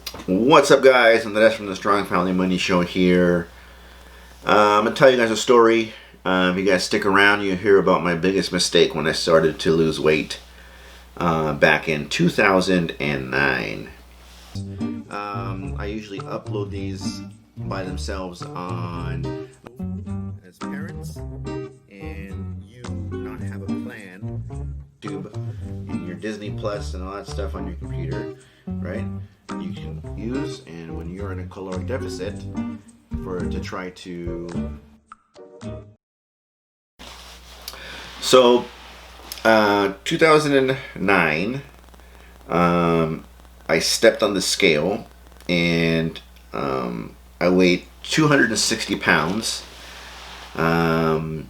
What's up, guys? I'm the Des from the Strong Family Money Show here. I'm going to tell you guys a story. If you guys stick around, you'll hear about my biggest mistake when I started to lose weight back in 2009. I usually upload these by themselves on as parents, and you not have a plan tube in your Disney Plus and all that stuff on your computer, right? You can use, and when you're in a caloric deficit, to try to. So, 2009, I stepped on the scale, and I weighed 260 pounds, and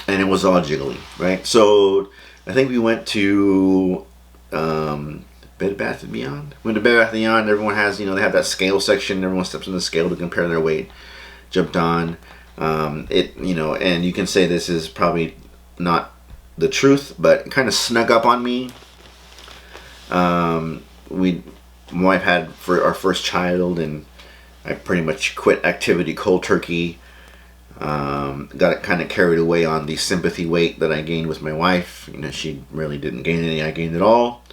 it was all jiggly, right? So I think we went to Bed Bath and Beyond. Went to Bed Bath and Beyond. Everyone has, they have that scale section. Everyone steps on the scale to compare their weight. Jumped on and you can say this is probably not the truth, but it kind of snuck up on me. My wife had for our first child, and I pretty much quit activity cold turkey. Got kind of carried away on the sympathy weight that I gained with my wife. She really didn't gain any. I gained it all.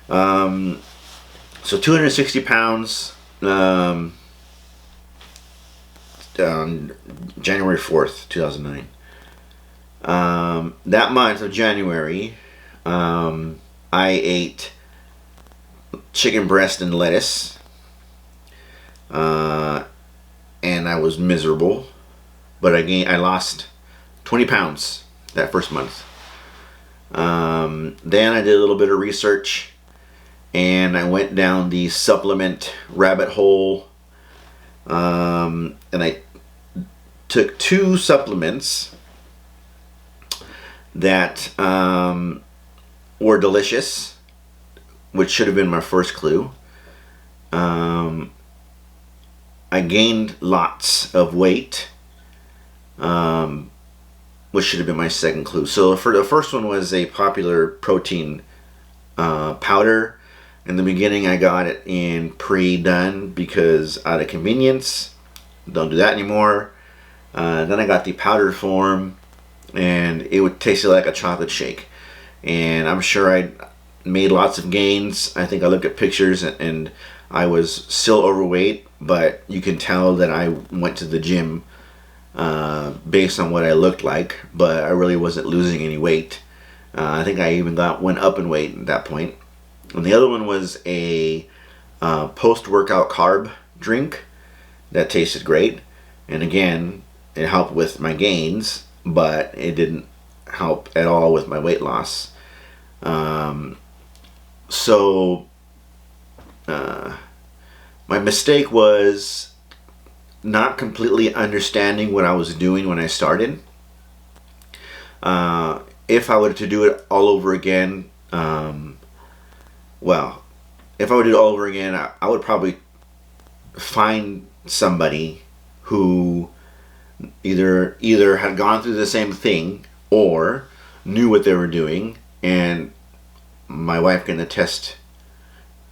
So 260 pounds on January 4th, 2009. That month of January, I ate chicken breast and lettuce, and I was miserable. But I lost 20 pounds that first month. Then I did a little bit of research, and I went down the supplement rabbit hole, and I took 2 supplements that were delicious, which should have been my first clue. I gained lots of weight, which should have been my second clue. So for the first one was a popular protein powder. In the beginning, I got it in pre-done because out of convenience. Don't do that anymore. Then I got the powdered form, and it would taste like a chocolate shake. And I'm sure I made lots of gains. I think I looked at pictures, and I was still overweight, but you can tell that I went to the gym based on what I looked like, but I really wasn't losing any weight. I think I even went up in weight at that point. And the other one was a post-workout carb drink that tasted great. And again, it helped with my gains, but it didn't help at all with my weight loss. So my mistake was not completely understanding what I was doing when I started. If I were to do it all over again, if I would do it all over again, I would probably find somebody who either had gone through the same thing or knew what they were doing. And my wife can attest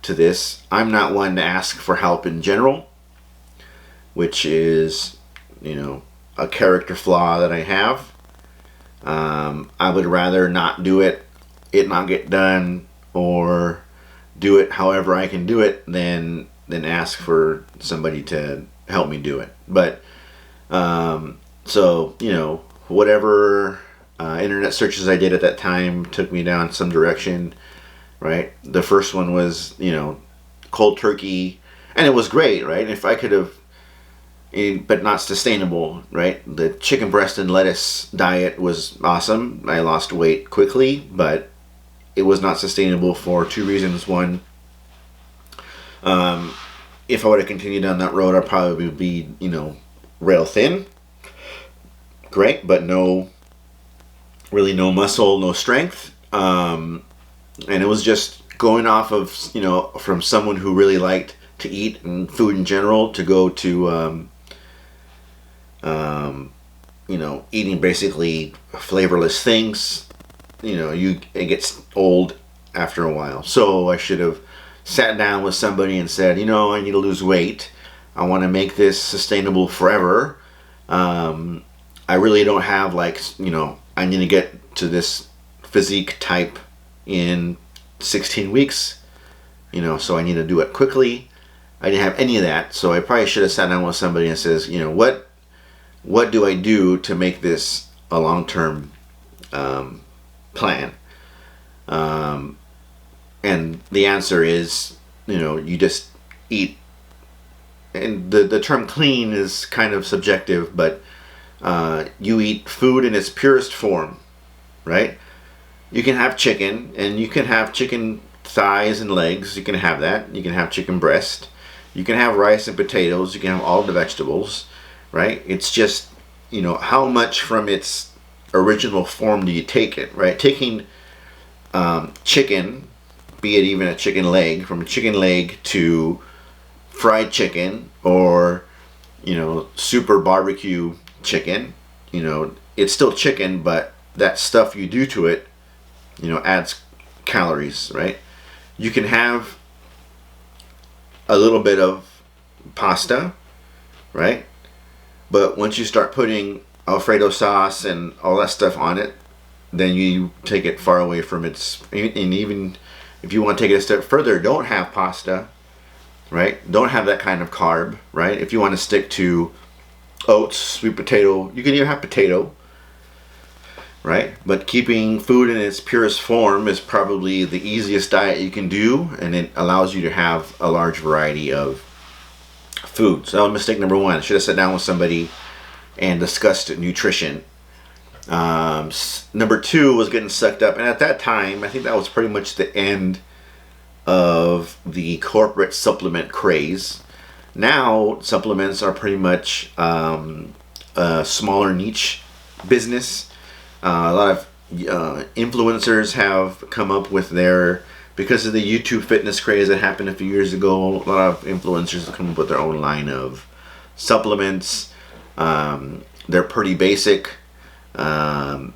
to this. I'm not one to ask for help in general, which is, a character flaw that I have. I would rather not do it not get done, or do it however I can do it, than ask for somebody to help me do it. But whatever internet searches I did at that time took me down some direction, right? The first one was, cold turkey, and it was great, right? If I could have, but not sustainable, right? The chicken breast and lettuce diet was awesome. I lost weight quickly, but it was not sustainable for 2 reasons. One, if I would have continued down that road, I'd probably be, rail thin. Great, but really no muscle, no strength. And it was just going off of, from someone who really liked to eat and food in general, to go to, eating basically flavorless things. It gets old after a while. So I should have sat down with somebody and said, I need to lose weight. I want to make this sustainable forever. I really don't have I need to get to this physique type in 16 weeks, so I need to do it quickly. I didn't have any of that, so I probably should have sat down with somebody and says, what do I do to make this a long-term plan? And the answer is, you just eat. And the term clean is kind of subjective, but you eat food in its purest form, right? You can have chicken, and you can have chicken thighs and legs. You can have that. You can have chicken breast. You can have rice and potatoes. You can have all the vegetables, right? It's just, how much from its original form do you take it, right? Taking chicken, be it even a chicken leg, from a chicken leg to fried chicken or, super barbecue chicken, it's still chicken, but that stuff you do to it, adds calories, right? You can have a little bit of pasta, right? But once you start putting Alfredo sauce and all that stuff on it, then you take it far away from its. And even if you want to take it a step further, don't have pasta, right? Don't have that kind of carb, right? If you want to stick to oats, sweet potato, you can even have potato, right? But keeping food in its purest form is probably the easiest diet you can do, and it allows you to have a large variety of food. So that was mistake number one. I should have sat down with somebody and discussed nutrition. Number two was getting sucked up, and at that time, I think that was pretty much the end of the corporate supplement craze. Now supplements are pretty much a smaller niche business. A lot of influencers have come up with because of the YouTube fitness craze that happened a few years ago, a lot of influencers have come up with their own line of supplements. They're pretty basic, but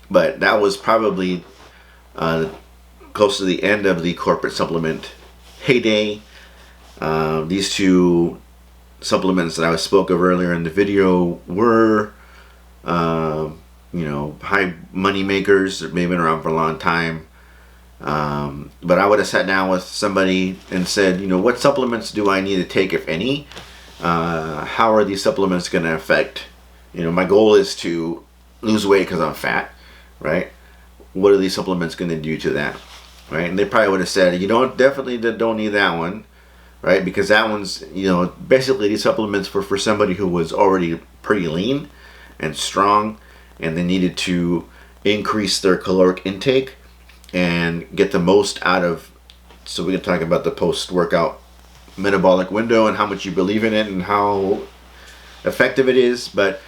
that was probably close to the end of the corporate supplement heyday. These two supplements that I spoke of earlier in the video were high money makers. They've been around for a long time. But I would have sat down with somebody and said, what supplements do I need to take, if any? How are these supplements going to affect? My goal is to lose weight because I'm fat, right? What are these supplements going to do to that, right? And they probably would have said, definitely don't need that one, right? Because that one's, basically these supplements for somebody who was already pretty lean and strong, and they needed to increase their caloric intake and get the most out of. So we can talk about the post-workout metabolic window and how much you believe in it and how effective it is. But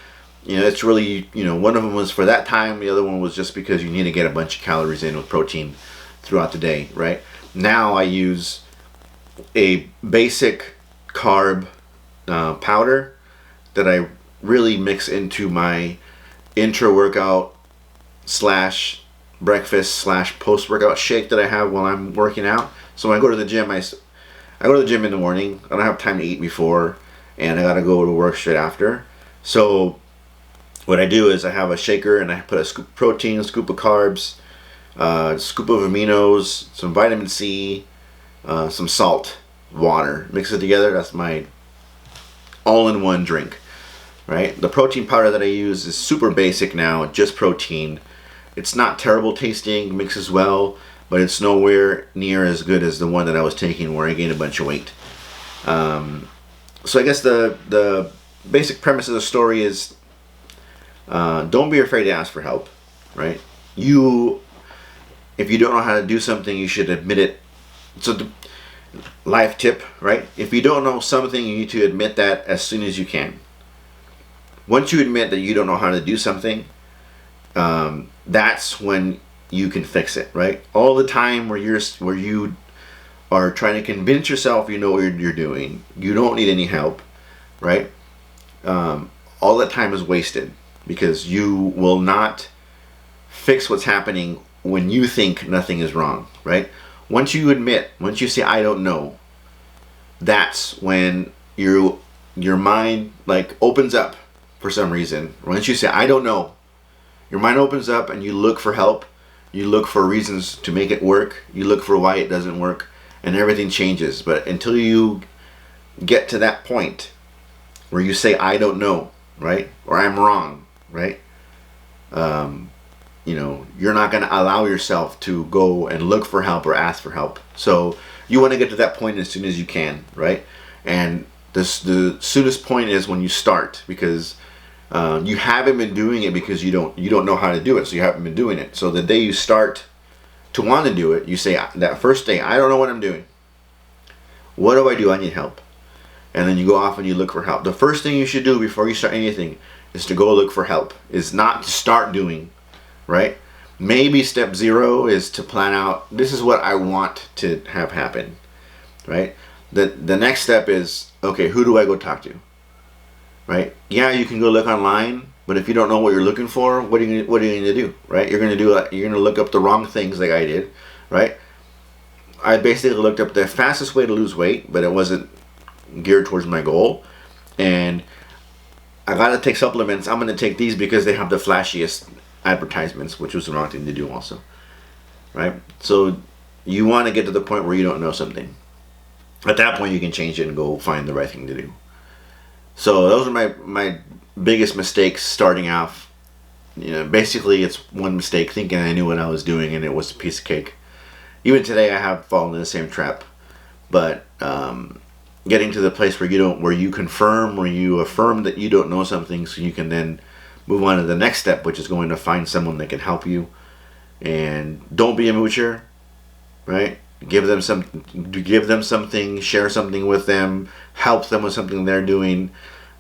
it's really, one of them was for that time, the other one was just because you need to get a bunch of calories in with protein throughout the day, right? Now I use a basic carb powder that I really mix into my intra-workout / breakfast / post-workout shake that I have while I'm working out. So when I go to the gym, I go to the gym in the morning. I don't have time to eat before, and I gotta go to work straight after. So what I do is I have a shaker, and I put a scoop of protein, a scoop of carbs, a scoop of aminos, some vitamin C, some salt, water. Mix it together. That's my all-in-one drink, right? The protein powder that I use is super basic now, just protein. It's not terrible tasting, mixes well, but it's nowhere near as good as the one that I was taking where I gained a bunch of weight. So I guess the basic premise of the story is don't be afraid to ask for help, right? If you don't know how to do something, you should admit it. So the life tip, right? If you don't know something, you need to admit that as soon as you can. Once you admit that you don't know how to do something, that's when you can fix it, right? All the time where you are trying to convince yourself you know what you're doing, you don't need any help, right? All that time is wasted because you will not fix what's happening when you think nothing is wrong, right? Once you admit, once you say I don't know, that's when your mind like opens up for some reason. Once you say I don't know, your mind opens up and you look for help. You look for reasons to make it work. You look for why it doesn't work, and everything changes. But until you get to that point where you say I don't know, right, or I'm wrong, right, you're not going to allow yourself to go and look for help or ask for help. So you want to get to that point as soon as you can, right? And the soonest point is when you start, because you haven't been doing it because you don't know how to do it, so you haven't been doing it. So the day you start to want to do it, you say that first day, I don't know what I'm doing. What do I do? I need help. And then you go off and you look for help. The first thing you should do before you start anything is to go look for help. Is not to start doing, right? Maybe step 0 is to plan out, this is what I want to have happen, right? The next step is, okay, who do I go talk to, right? Yeah, you can go look online, but if you don't know what you're looking for, what are you going to do, right? You're going to look up the wrong things like I did, right? I basically looked up the fastest way to lose weight, but it wasn't geared towards my goal. And I got to take supplements. I'm going to take these because they have the flashiest advertisements, which was the wrong thing to do also, right? So you want to get to the point where you don't know something. At that point, you can change it and go find the right thing to do. So those are my biggest mistakes starting off. Basically, it's one mistake thinking I knew what I was doing, and it was a piece of cake. Even today, I have fallen in the same trap. But getting to the place where you affirm that you don't know something, so you can then move on to the next step, which is going to find someone that can help you. And don't be a moocher, right? Give them something, share something with them, help them with something they're doing,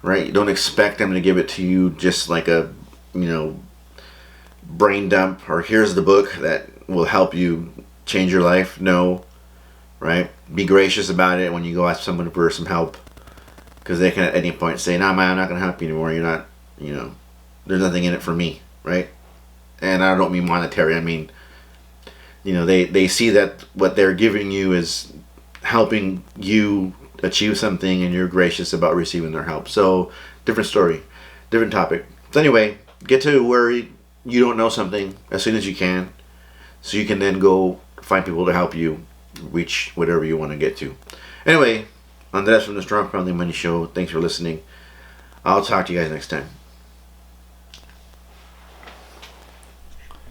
right? Don't expect them to give it to you just like a, brain dump, or here's the book that will help you change your life. No, right? Be gracious about it when you go ask someone for some help, because they can at any point say, "No, man, I'm not going to help you anymore. You're not, there's nothing in it for me," right? And I don't mean monetary. I mean, they see that what they're giving you is helping you achieve something, and you're gracious about receiving their help. So, different story, different topic. So anyway, get to where you don't know something as soon as you can, so you can then go find people to help you reach whatever you want to get to. Anyway, Andres from the Strong Family Money Show. Thanks for listening. I'll talk to you guys next time.